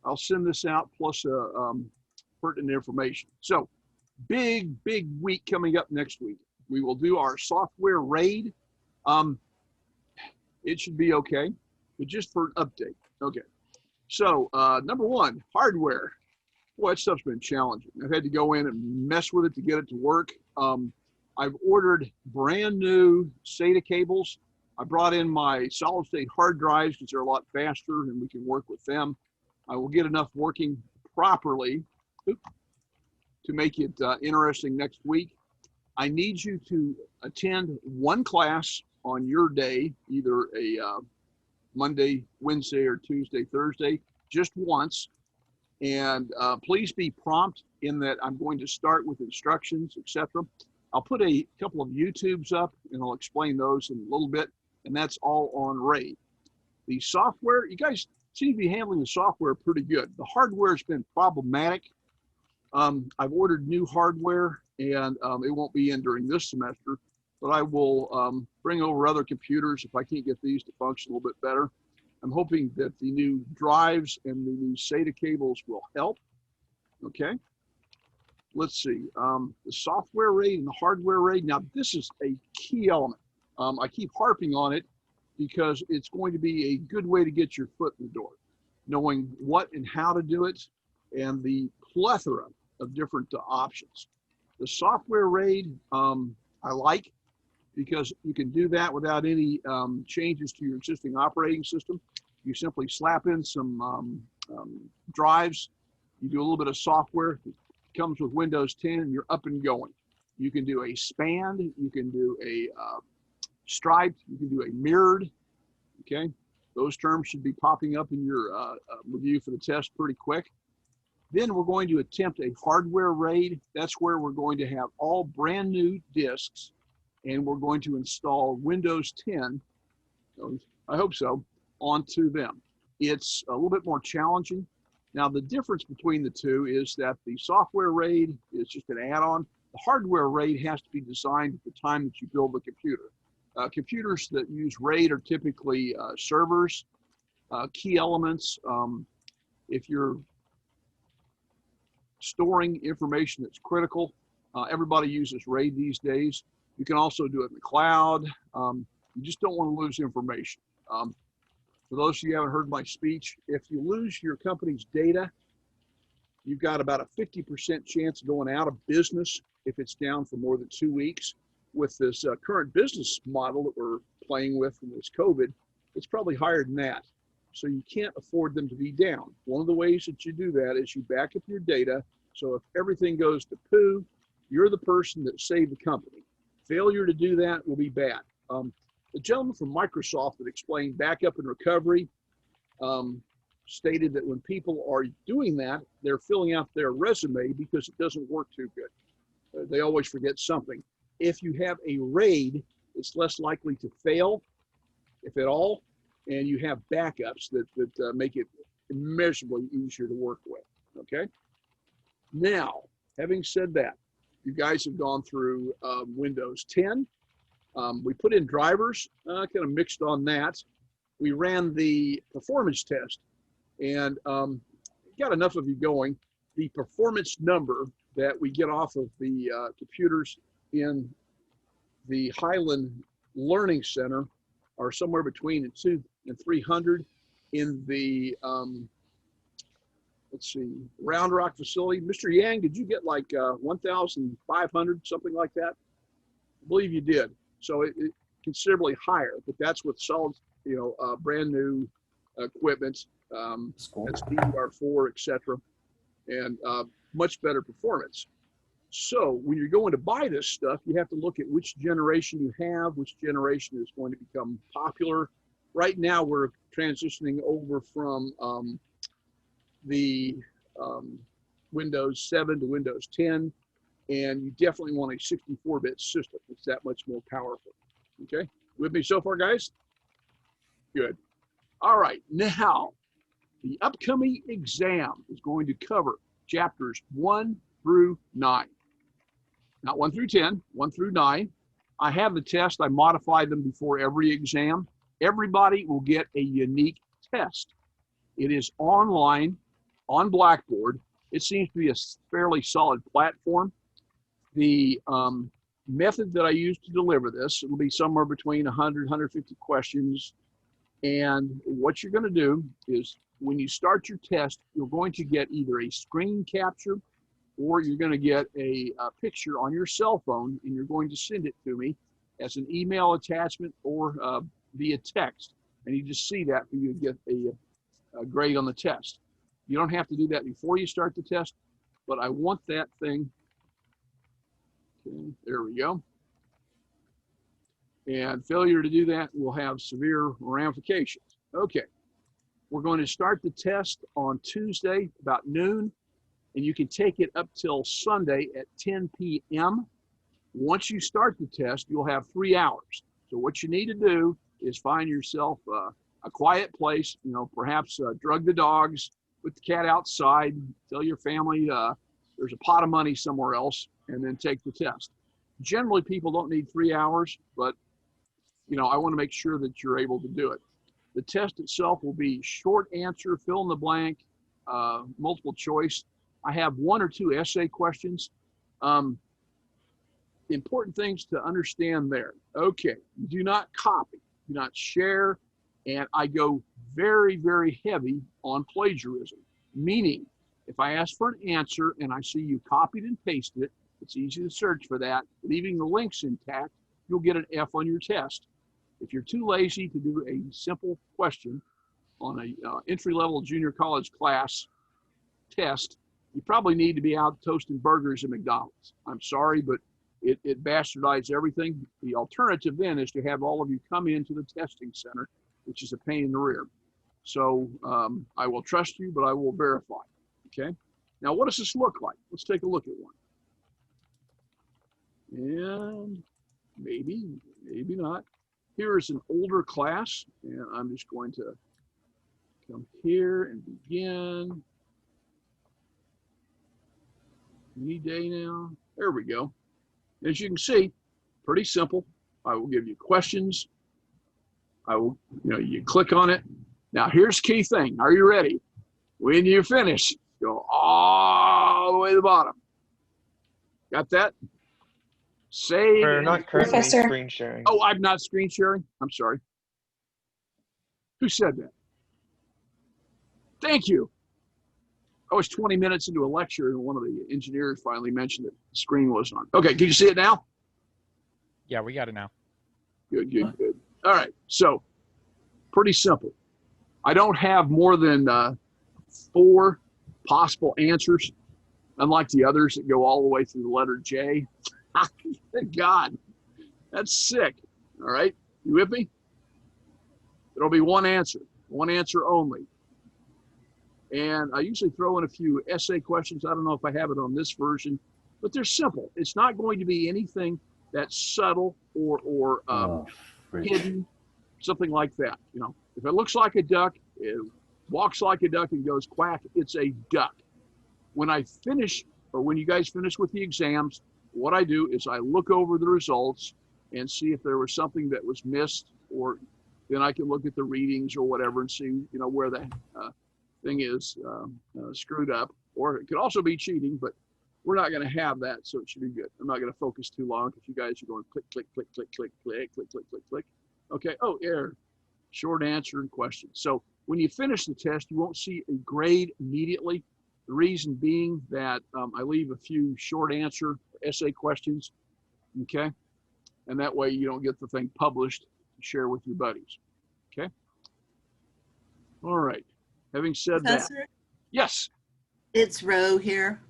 I'll send this out plus pertinent information. So big week coming up next week. We will do our software raid. Um, it should be okay, but just for an update. Okay. So number one, hardware. Boy, that stuff's been challenging. I've had to go in and mess with it to get it to work. I've ordered brand new SATA cables. I brought in my solid state hard drives because they're a lot faster and we can work with them. I will get enough working properly to make it interesting next week. I need you to attend one class on your day, either a Monday, Wednesday, or Tuesday, Thursday, just once. And please be prompt in that I'm going to start with instructions, etc. I'll put a couple of YouTubes up and I'll explain those in a little bit. And that's all on RAID. The software, you guys seem to be handling the software pretty good. The hardware has been problematic. I've ordered new hardware and it won't be in during this semester, but I will bring over other computers if I can't get these to function a little bit better. I'm hoping that the new drives and the new SATA cables will help. Okay. Let's see. The software RAID and the hardware RAID. Now, this is a key element. I keep harping on it because it's going to be a good way to get your foot in the door, knowing what and how to do it and the plethora of different options. The software RAID I like because you can do that without any changes to your existing operating system. You simply slap in some drives, you do a little bit of software, it comes with Windows 10 and you're up and going. You can do a spanned, you can do a striped, you can do a mirrored, okay? Those terms should be popping up in your review for the test pretty quick. Then we're going to attempt a hardware RAID. That's where we're going to have all brand new disks and we're going to install Windows 10, I hope so, onto them. It's a little bit more challenging. Now the difference between the two is that the software RAID is just an add-on. The hardware RAID has to be designed at the time that you build the computer. Computers that use RAID are typically servers, key elements. If you're storing information that's critical, everybody uses RAID these days. You can also do it in the cloud. You just don't want to lose information. For those of you who haven't heard my speech, if you lose your company's data, you've got about a 50% chance of going out of business if it's down for more than 2 weeks. With this current business model that we're playing with from this COVID, it's probably higher than that. So you can't afford them to be down. One of the ways that you do that is you back up your data. So if everything goes to poo, you're the person that saved the company. Failure to do that will be bad. The gentleman from Microsoft that explained backup and recovery stated that when people are doing that, they're filling out their resume because it doesn't work too good. They always forget something. If you have a RAID, it's less likely to fail, if at all, and you have backups that make it immeasurably easier to work with, okay? Now, having said that, you guys have gone through Windows 10. We put in drivers, kind of mixed on that. We ran the performance test and got enough of you going. The performance number that we get off of the computers in the Highland Learning Center are somewhere between 200 and 300. In the, let's see, Round Rock facility. Mr. Yang, did you get like 1,500, something like that? I believe you did. So it considerably higher, but that's with solid, brand new equipment. That's DDR4, etc., and much better performance. So when you're going to buy this stuff, you have to look at which generation you have, which generation is going to become popular. Right now, we're transitioning over from the Windows 7 to Windows 10, and you definitely want a 64-bit system. It's that much more powerful. Okay, with me so far, guys? Good. All right, now the upcoming exam is going to cover chapters 1 through 9. Not 1 through 10, 1 through 9. I have the test. I modified them before every exam. Everybody will get a unique test. It is online. on Blackboard. It seems to be a fairly solid platform. The method that I use to deliver this, it'll be somewhere between 100, 150 questions. And what you're going to do is when you start your test, you're going to get either a screen capture or you're going to get a picture on your cell phone, and you're going to send it to me as an email attachment or via text. And you just see that for you to get a grade on the test. You don't have to do that before you start the test, but I want that thing. Okay, there we go. And failure to do that will have severe ramifications. Okay, we're going to start the test on Tuesday about noon, and you can take it up till Sunday at 10 p.m. Once you start the test, you'll have 3 hours. So what you need to do is find yourself a quiet place, perhaps drug the dogs, put the cat outside, tell your family there's a pot of money somewhere else, and then take the test. Generally, people don't need 3 hours, but I want to make sure that you're able to do it. The test itself will be short answer, fill in the blank, multiple choice. I have 1 or 2 essay questions. Important things to understand there. Okay, do not copy, do not share, and I go very, very heavy on plagiarism, meaning if I ask for an answer and I see you copied and pasted it, it's easy to search for that. Leaving the links intact, you'll get an F on your test. If you're too lazy to do a simple question on a entry-level junior college class test, you probably need to be out toasting burgers at McDonald's. I'm sorry, but it bastardizes everything. The alternative then is to have all of you come into the testing center, which is a pain in the rear. So I will trust you, but I will verify, okay? Now, what does this look like? Let's take a look at one. And maybe not. Here is an older class, and I'm just going to come here and begin. Any day now. There we go. As you can see, pretty simple. I will give you questions. I will, you click on it. Now here's key thing. Are you ready? When you finish, go all the way to the bottom. Got that? Save. We're not currently screen sharing. Oh, I'm not screen sharing? I'm sorry. Who said that? Thank you. I was 20 minutes into a lecture and one of the engineers finally mentioned that the screen was on. Okay, can you see it now? Yeah, we got it now. Good, good, good. All right, so pretty simple. I don't have more than 4 possible answers, unlike the others that go all the way through the letter J. Thank God, that's sick. All right, you with me? There'll be one answer only. And I usually throw in a few essay questions. I don't know if I have it on this version, but they're simple. It's not going to be anything that's subtle or hidden, something like that. If it looks like a duck, it walks like a duck and goes quack, it's a duck. When I finish, or when you guys finish with the exams, what I do is I look over the results and see if there was something that was missed, or then I can look at the readings or whatever and see, where the thing is screwed up, or it could also be cheating, but we're not going to have that, so it should be good. I'm not going to focus too long because you guys are going click, click, click, click, click, click, click, click, click, click. Okay, oh, error, short answer and question. So when you finish the test, you won't see a grade immediately. The reason being that I leave a few short answer essay questions, okay? And that way you don't get the thing published to share with your buddies, okay? All right. Having said Professor, that, yes. it's Ro here.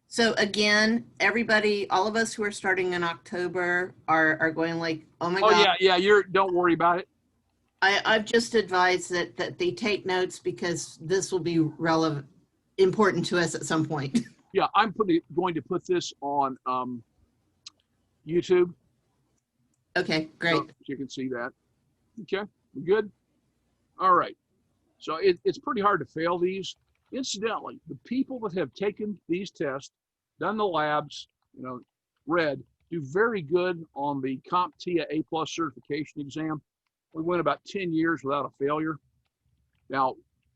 So again, everybody, all of us who are starting in October are going like, oh my God. Oh yeah, don't worry about it. I've just advised that they take notes because this will be important to us at some point. Yeah, I'm going to put this on YouTube. Okay, great. So you can see that. Okay, we good? All right. So it's pretty hard to fail these. Incidentally, the people that have taken these tests, done the labs, read, do very good on the CompTIA A+ certification exam. We went about 10 years without a failure. Now,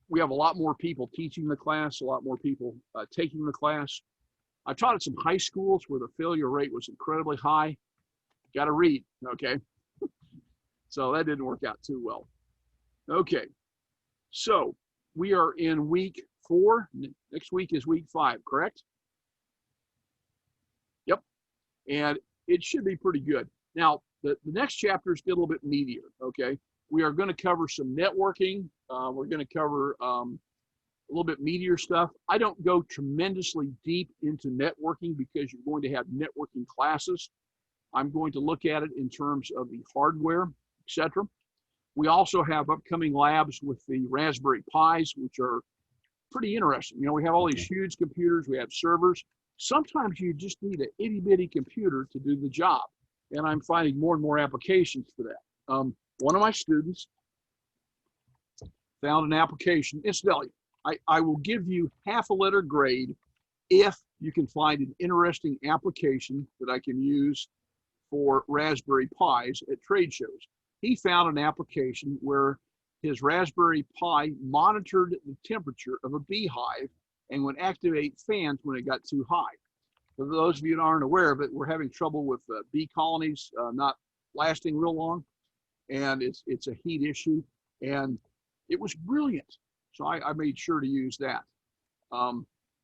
we have a lot more people teaching the class, a lot more people taking the class. I taught at some high schools where the failure rate was incredibly high. Got to read, okay? So that didn't work out too well. Okay, so we are in week 4. Next week is week 5, correct? Yep, and it should be pretty good. Now, the next chapters get a little bit meatier, okay? We are going to cover some networking. We're going to cover a little bit meatier stuff. I don't go tremendously deep into networking because you're going to have networking classes. I'm going to look at it in terms of the hardware, etc. We also have upcoming labs with the Raspberry Pis, which are pretty interesting. You know, we have all these huge computers, we have servers. Sometimes you just need an itty bitty computer to do the job. And I'm finding more and more applications for that. One of my students found an application. Incidentally, I will give you half a letter grade if you can find an interesting application that I can use for Raspberry Pis at trade shows. He found an application where his Raspberry Pi monitored the temperature of a beehive and would activate fans when it got too high. For those of you that aren't aware of it, we're having trouble with bee colonies not lasting real long, and it's a heat issue, and it was brilliant. So I made sure to use that.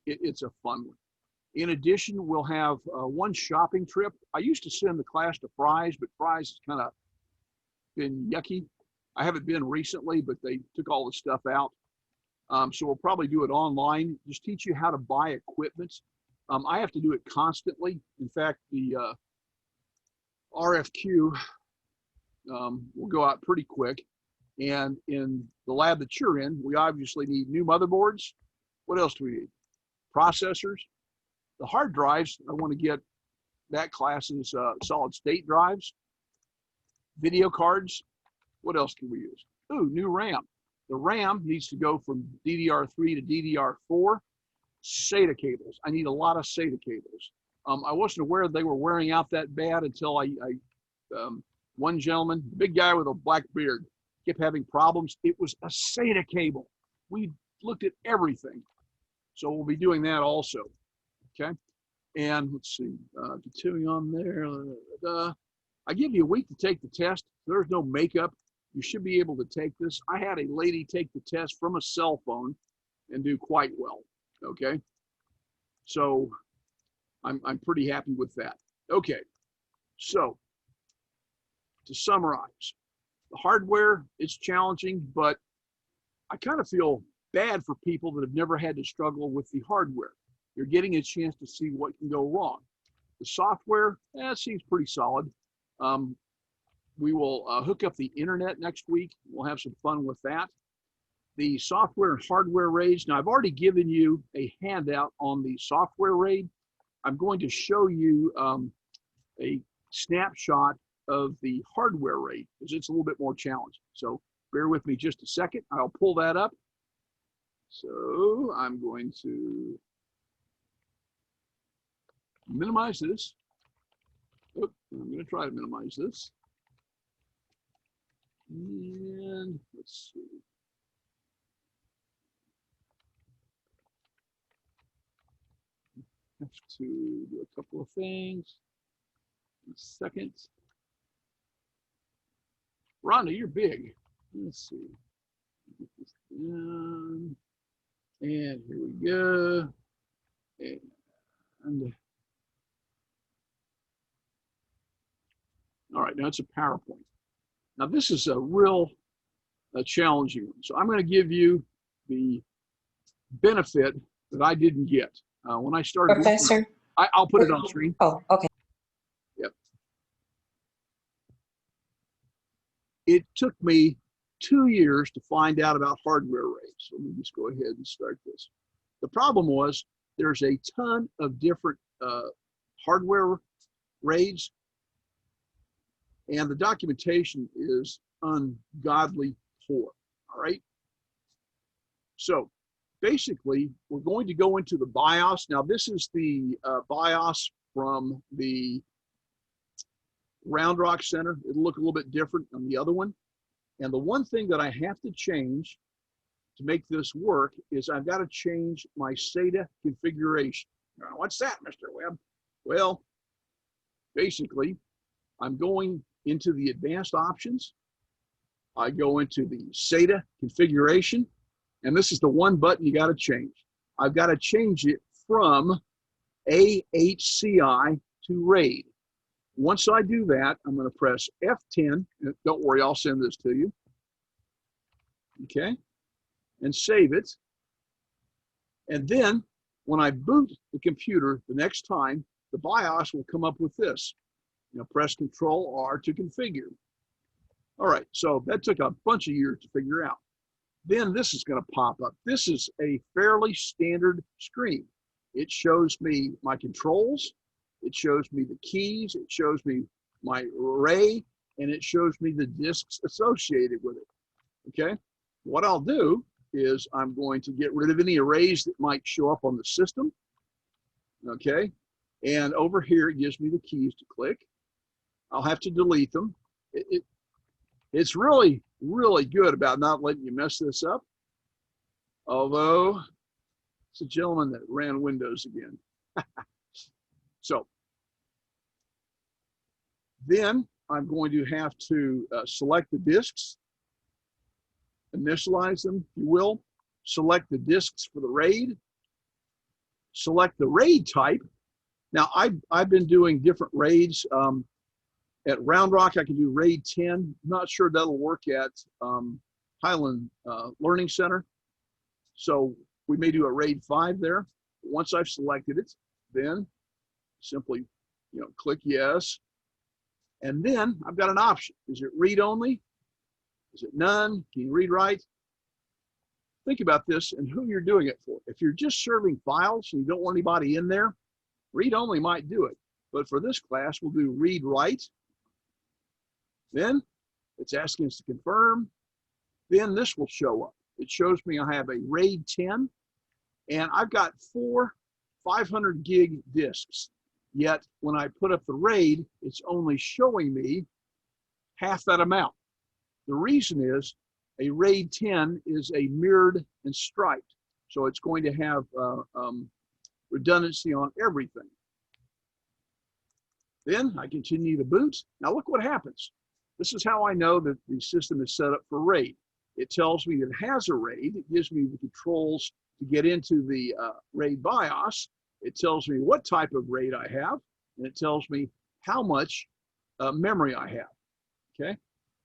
It's a fun one. In addition, we'll have one shopping trip. I used to send the class to Fry's, but Fry's has kind of been yucky. I haven't been recently, but they took all the stuff out. So we'll probably do it online, just teach you how to buy equipment. I have to do it constantly. In fact, the RFQ will go out pretty quick. And in the lab that you're in, we obviously need new motherboards. What else do we need? Processors. The hard drives, I want to get that class's solid state drives. Video cards. What else can we use? Ooh, new RAM. The RAM needs to go from DDR3 to DDR4. SATA cables. I need a lot of SATA cables. I wasn't aware they were wearing out that bad until one gentleman, big guy with a black beard, kept having problems. It was a SATA cable. We looked at everything. So we'll be doing that also, okay? And let's see, continuing on there. I give you a week to take the test. There's no makeup. You should be able to take this. I had a lady take the test from a cell phone and do quite well, okay? So I'm pretty happy with that. Okay, so to summarize, the hardware is challenging, but I kind of feel bad for people that have never had to struggle with the hardware. You're getting a chance to see what can go wrong. The software, seems pretty solid. We will hook up the internet next week. We'll have some fun with that. The software and hardware raids. Now, I've already given you a handout on the software raid. I'm going to show you a snapshot of the hardware raid because it's a little bit more challenging. So bear with me just a second. I'll pull that up. So I'm going to minimize this. Oh, I'm going to try to minimize this. And let's see. Have to do a couple of things. A second. Rhonda, you're big. Let's see. Get this down. And here we go. And all right, now it's a PowerPoint. Now this is a real challenging one. So I'm going to give you the benefit that I didn't get when I started. Professor? I'll put it on screen. Oh, okay. Yep. It took me 2 years to find out about hardware raids. So let me just go ahead and start this. The problem was there's a ton of different hardware raids, and the documentation is ungodly poor, all right? So basically, we're going to go into the BIOS. Now, this is the BIOS from the Round Rock Center. It'll look a little bit different than the other one. And the one thing that I have to change to make this work is I've got to change my SATA configuration. Now, what's that, Mr. Webb? Well, basically, I'm going into the advanced options. I go into the SATA configuration, and this is the one button you got to change. I've got to change it from AHCI to RAID. Once I do that, I'm going to press F10. Don't worry, I'll send this to you. Okay, and save it. And then when I boot the computer the next time, the BIOS will come up with this. Press Control R to configure. All right, so that took a bunch of years to figure out. Then this is going to pop up. This is a fairly standard screen. It shows me my controls, it shows me the keys, it shows me my array, and it shows me the disks associated with it. Okay, what I'll do is I'm going to get rid of any arrays that might show up on the system. Okay, and over here it gives me the keys to click. I'll have to delete them. It's really, really good about not letting you mess this up. Although, it's a gentleman that ran Windows again. So, then I'm going to have to select the disks, initialize them, if you will, select the disks for the RAID, select the RAID type. Now, I've been doing different RAIDs. At Round Rock, I can do RAID 10. I'm not sure that'll work at Highland Learning Center. So we may do a RAID 5 there. Once I've selected it, then simply click yes. And then I've got an option. Is it read only? Is it none? Can you read write? Think about this and who you're doing it for. If you're just serving files and you don't want anybody in there, read only might do it. But for this class, we'll do read write. Then it's asking us to confirm. Then this will show up. It shows me I have a RAID 10, and I've got 4 500 gig disks. Yet when I put up the RAID, it's only showing me half that amount. The reason is a RAID 10 is a mirrored and striped, so it's going to have redundancy on everything. Then I continue to boot. Now look what happens. This is how I know that the system is set up for RAID. It tells me that it has a RAID. It gives me the controls to get into the RAID BIOS. It tells me what type of RAID I have, and it tells me how much memory I have. Okay,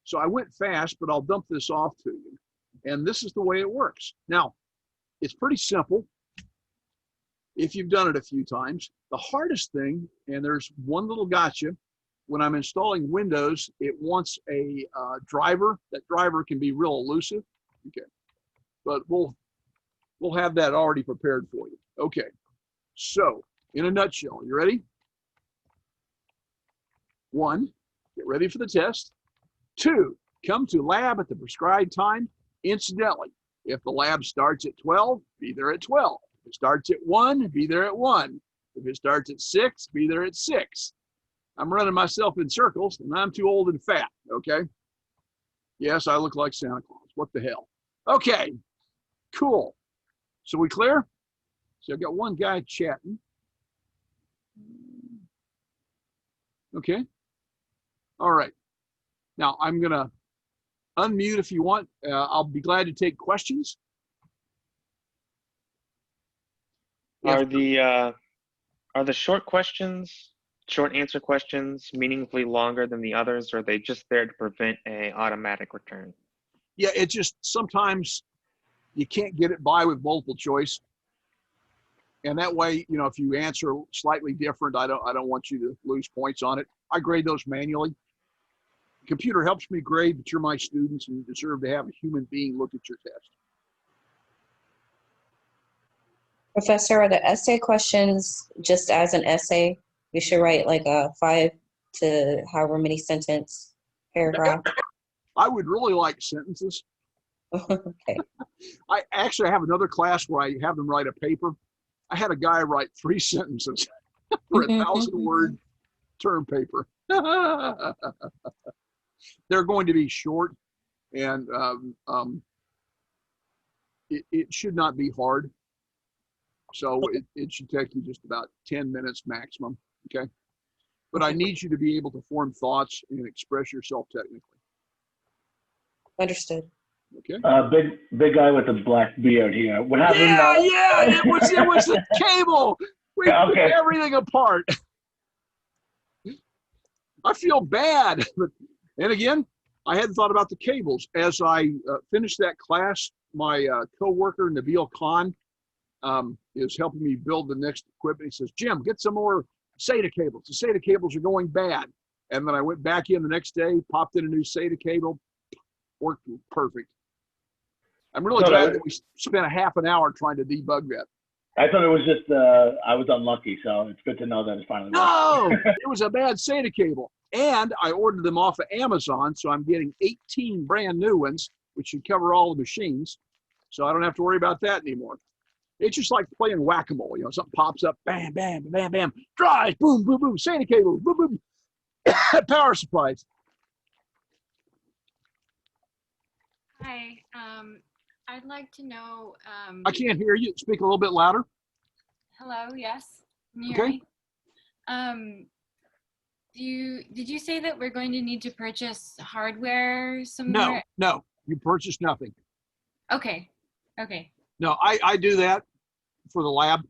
so I went fast, but I'll dump this off to you. And this is the way it works. Now, it's pretty simple if you've done it a few times. The hardest thing, and there's one little gotcha, when I'm installing Windows, it wants a driver. That driver can be real elusive. Okay, but we'll have that already prepared for you. Okay, so in a nutshell, you ready? 1, get ready for the test. 2, come to lab at the prescribed time. Incidentally, if the lab starts at 12, be there at 12. If it starts at 1, be there at 1. If it starts at 6, be there at 6. I'm running myself in circles, and I'm too old and fat, okay? Yes, I look like Santa Claus. What the hell? Okay, cool. So we clear? So I've got one guy chatting. Okay. All right. Now I'm going to unmute if you want. I'll be glad to take questions. Are the short answer questions meaningfully longer than the others, or are they just there to prevent an automatic return? Yeah, it just sometimes you can't get it by with multiple choice. And that way, if you answer slightly different, I don't want you to lose points on it. I grade those manually. The computer helps me grade, but you're my students and you deserve to have a human being look at your test. Professor, are the essay questions just as an essay? We should write like a 5 to however many sentence paragraph. I would really like sentences. Okay. I actually have another class where I have them write a paper. I had a guy write 3 sentences for a 1,000-word term paper. They're going to be short, and it should not be hard. So it should take you just about 10 minutes maximum, okay? But I need you to be able to form thoughts and express yourself technically, Understood. okay? Big guy with the black beard here. What happened? Yeah, it was a cable. We Yeah, took okay. everything apart. I feel bad. And again, I hadn't thought about the cables. As I finished that class, my coworker, Nabil Khan, is helping me build the next equipment. He says, Jim, get some more SATA cables. The SATA cables are going bad. And then I went back in the next day, popped in a new SATA cable, worked perfect. I'm really glad that we spent a half an hour trying to debug that. I thought it was just I was unlucky, so it's good to know that it's finally No, worked. it was a bad SATA cable. And I ordered them off of Amazon, so I'm getting 18 brand new ones, which should cover all the machines. So I don't have to worry about that anymore. It's just like playing whack-a-mole. You know, something pops up, bam, bam, bam, bam, drives, boom, boom, boom, SATA cable, boom, boom, power supplies. Hi, I'd like to know, I can't hear you. Speak a little bit louder. hello, yes, can you hear Okay. me? Did you say that we're going to need to purchase hardware somewhere? No, you purchased nothing. Okay, okay, No, I do that for the lab.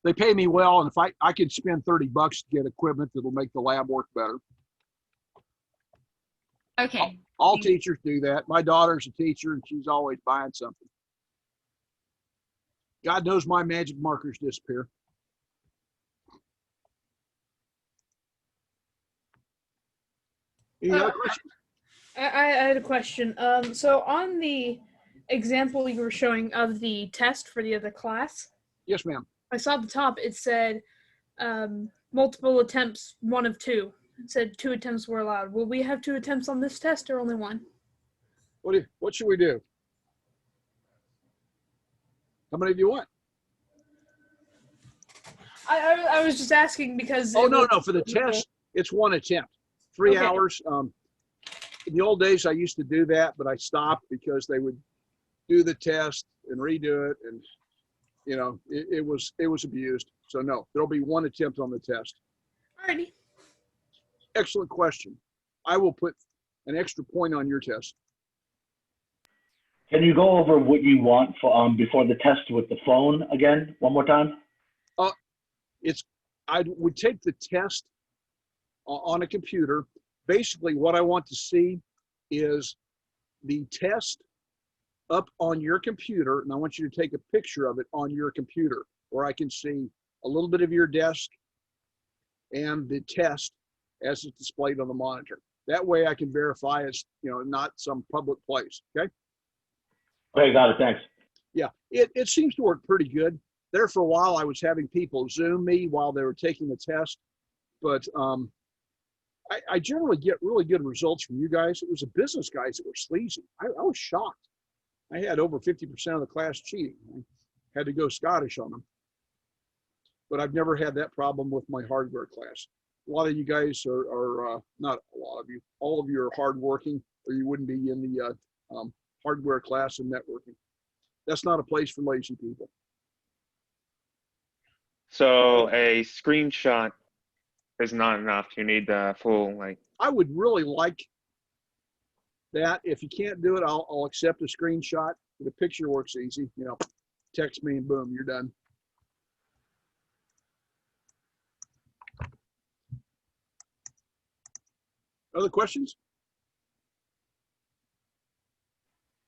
They pay me well, and if I could spend $30 to get equipment that'll make the lab work better. okay. All Thank you. teachers do that. My daughter's a teacher, and she's always buying something. God knows my magic markers disappear. Any other questions? I had a question. So on the example you were showing of the test for the other class, Yes, ma'am. I saw at the top it said multiple attempts, 1 of 2. It said 2 attempts were allowed. Will we have 2 attempts on this test or only 1? What should we do? How many do you want? I was just asking because. Oh, no. For the test, it's 1 attempt, 3 Okay. hours. In the old days, I used to do that, but I stopped because they would do the test and redo it, and you know, it was abused. So no, there'll be 1 attempt on the test. Alrighty. Excellent question. I will put an extra point on your test. Can you go over what you want for before the test with the phone again, one more time? I would take the test on a computer. Basically, what I want to see is the test up on your computer, and I want you to take a picture of it on your computer where I can see a little bit of your desk and the test as it's displayed on the monitor. That way I can verify it's, you know, not some public place, okay? Okay, got it, thanks. Yeah, it seems to work pretty good. There for a while, I was having people Zoom me while they were taking the test, but I generally get really good results from you guys. It was the business guys that were sleazy. I was shocked. I had over 50% of the class cheating. I had to go Scottish on them. But I've never had that problem with my hardware class. A lot of you guys are not a lot of you, all of you are hardworking, or you wouldn't be in the hardware class and networking. That's not a place for lazy people. So a screenshot is not enough. You need the full, like, I would really like that. If you can't do it, I'll accept a screenshot. The picture works easy. You know, text me and boom, you're done. Other questions?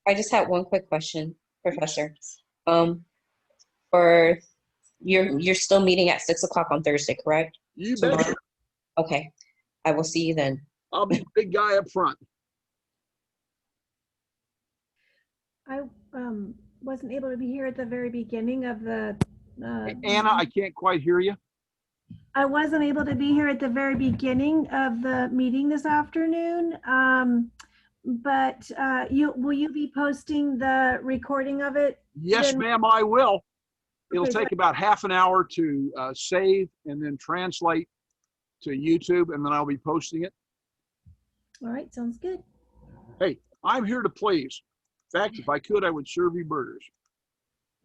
I just had one quick question, Professor. For you're still meeting at 6 o'clock on Thursday, correct? You bet. Tomorrow? Okay. I will see you then. I'll be the big guy up front. I wasn't able to be here at the very beginning of the. Anna, I can't quite hear you. I wasn't able to be here at the very beginning of the meeting this afternoon. But will you be posting the recording of it? Yes, Then- ma'am, I will. It'll Okay, take about half an hour to save and then translate to YouTube, and then I'll be posting it. All right, sounds good. Hey, I'm here to please. In fact, if I could, I would serve you burgers.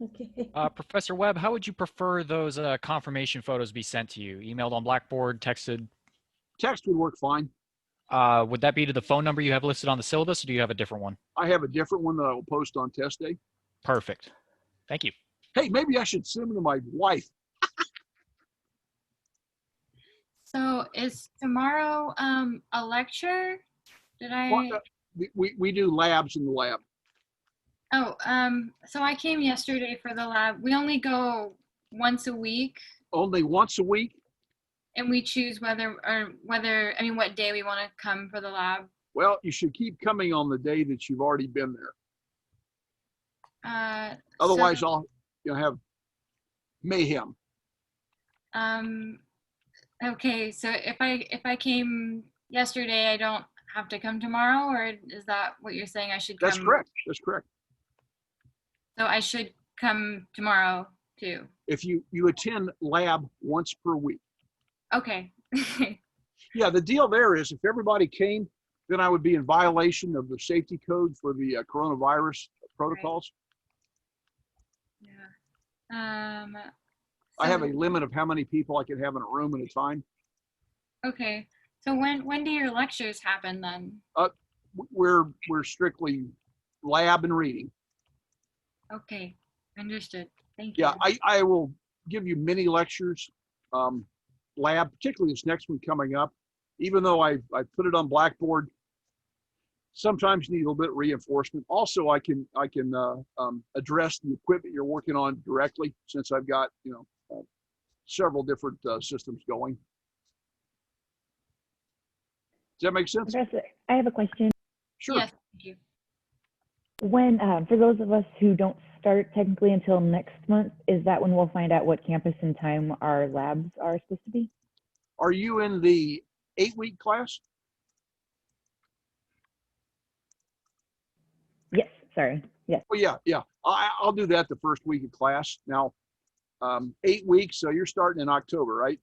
Okay. Professor Webb, how would you prefer those confirmation photos be sent to you? Emailed on Blackboard, texted? Text would work fine. Would that be to the phone number you have listed on the syllabus, or do you have a different one? I have a different one that I will post on test day. Perfect. Thank you. Hey, maybe I should send them to my wife. So is tomorrow a lecture? Did I? We do labs in the lab. Oh, so I came yesterday for the lab. We only go once a week, Only once a week. and we choose whether, I mean, what day we want to come for the lab. Well, you should keep coming on the day that you've already been there. Otherwise, so, you'll have mayhem. okay, so if I came yesterday, I don't have to come tomorrow, or is that what you're saying? I should come? That's correct. That's correct. So I should come tomorrow too. If you attend lab once per week. Okay. Yeah, the deal there is if everybody came, then I would be in violation of the safety code for the coronavirus protocols. Yeah. I have a so- limit of how many people I can have in a room at a time. Okay. So when do your lectures happen then? We're strictly lab and reading. Okay, understood. Thank you. Yeah, I will give you mini lectures, lab, particularly this next one coming up. Even though I put it on Blackboard, sometimes you need a little bit of reinforcement. Also, I can address the equipment you're working on directly, since I've got several different systems going. Does that make sense? Professor, I have a question. Sure. Yes, thank you. When, for those of us who don't start technically until next month, is that when we'll find out what campus and time our labs are supposed to be? Are you in the 8-week class? Yes, sorry. Yes. Oh, yeah. I'll do that the first week of class. Now, 8 weeks, so you're starting in October, right?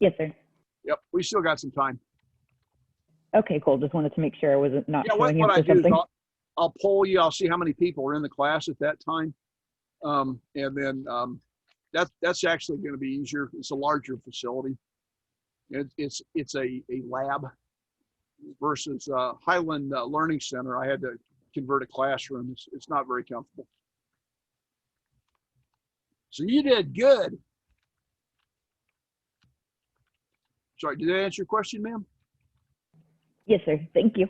Yes, sir. Yep, we still got some time. Okay, cool. Just wanted to make sure I wasn't not Yeah, showing what up I for do is something. I'll poll you. I'll see how many people are in the class at that time. And then that's actually going to be easier. It's a larger facility. It's a lab versus Highland Learning Center. I had to convert a classroom. It's not very comfortable. So you did good. Sorry, did that answer your question, ma'am? Yes, sir. Thank you.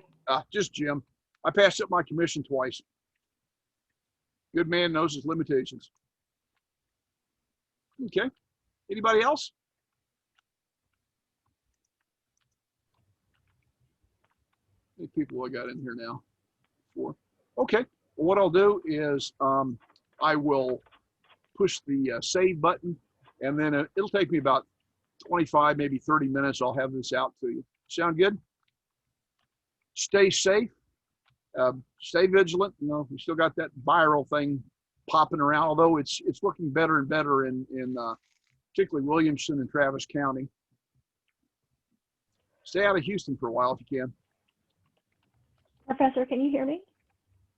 Just Jim. I passed up my commission twice. Good man knows his limitations. Okay. Anybody else? How many people I got in here now? 4. Okay. Well, what I'll do is I will push the save button, and then it'll take me about 25, maybe 30 minutes. I'll have this out to you. Sound good? Stay safe. Stay vigilant. We still got that viral thing popping around, although it's looking better and better in particularly Williamson and Travis County. Stay out of Houston for a while if you can. Professor, can you hear me?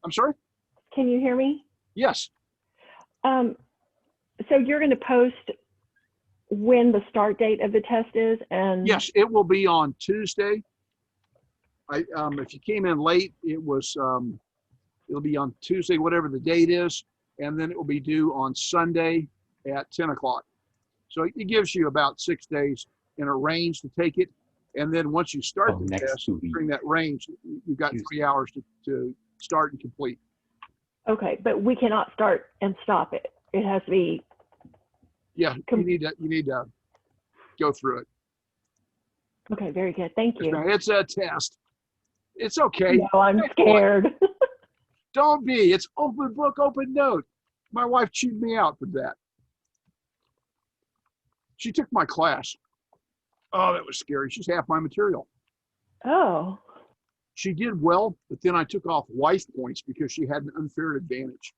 I'm sorry? Can you hear me? Yes. So you're going to post when the start date of the test is, and Yes, it will be on Tuesday. If you came in late, it'll be on Tuesday, whatever the date is, and then it will be due on Sunday at 10 o'clock. So it gives you about 6 days in a range to take it. And then once you start the test during that range, you've got 3 hours to start and complete. Okay, but we cannot start and stop it. It has to be. Yeah, you need to go through it. Okay, very good. Thank you. It's a test. It's okay. No, I'm scared. Don't be. It's open book, open note. My wife chewed me out for that. She took my class. Oh, that was scary. She's half my material. Oh, She did well, but then I took off wife points because she had an unfair advantage.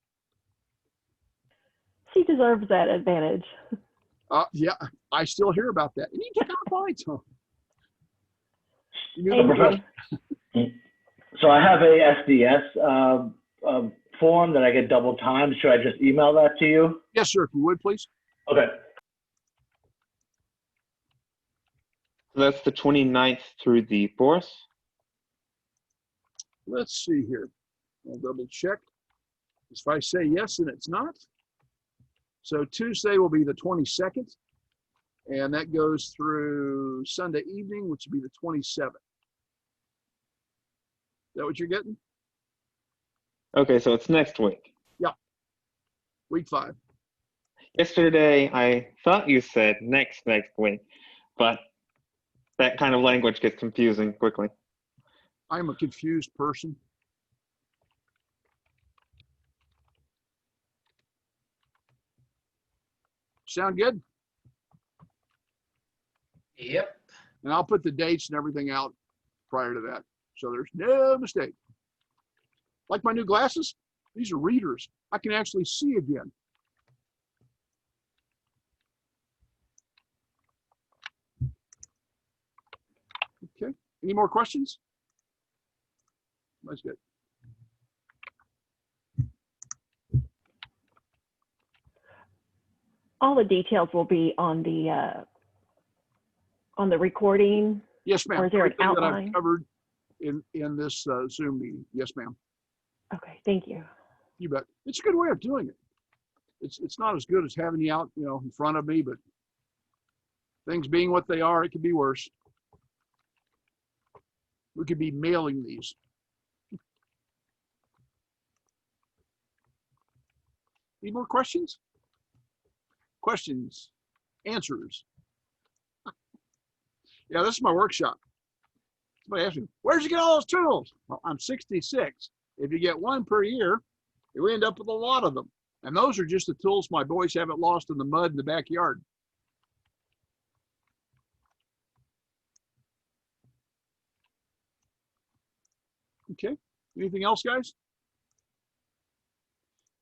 she deserves that advantage. Yeah, I still hear about that. And you took off points, huh? You knew Thank the- you. So I have a SDS form that I get double time. Should I just email that to you? Yes, sir, if you would, please. Okay. So that's the 29th through the 4th. Let's see here. I'll double check. If I say yes and it's not. So Tuesday will be the 22nd. And that goes through Sunday evening, which would be the 27th. Is that what you're getting? Okay, so it's next week. Week 5. Yesterday, I thought you said next week, but that kind of language gets confusing quickly. I'm a confused person. Sound good? Yep. And I'll put the dates and everything out prior to that. So there's no mistake. Like my new glasses, these are readers. I can actually see again. Okay, any more questions? That's good. All the details will be on the recording. Yes, ma'am. Or is there an Everything that I've outline? covered in this Zoom meeting. Yes, ma'am. Okay, thank you. You bet. It's a good way of doing it. It's not as good as having you out, in front of me, but things being what they are, it could be worse. We could be mailing these. Any more questions? Questions? Answers? Yeah, this is my workshop. Somebody asked me, where'd you get all those tools? Well, I'm 66. If you get one per year, you end up with a lot of them. And those are just the tools my boys haven't lost in the mud in the backyard. Okay, anything else, guys?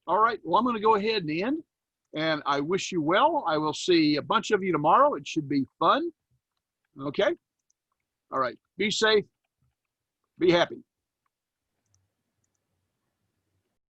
All right, well, I'm going to go ahead and end. And I wish you well. I will see a bunch of you tomorrow. It should be fun. Okay? All right, be safe. Be happy.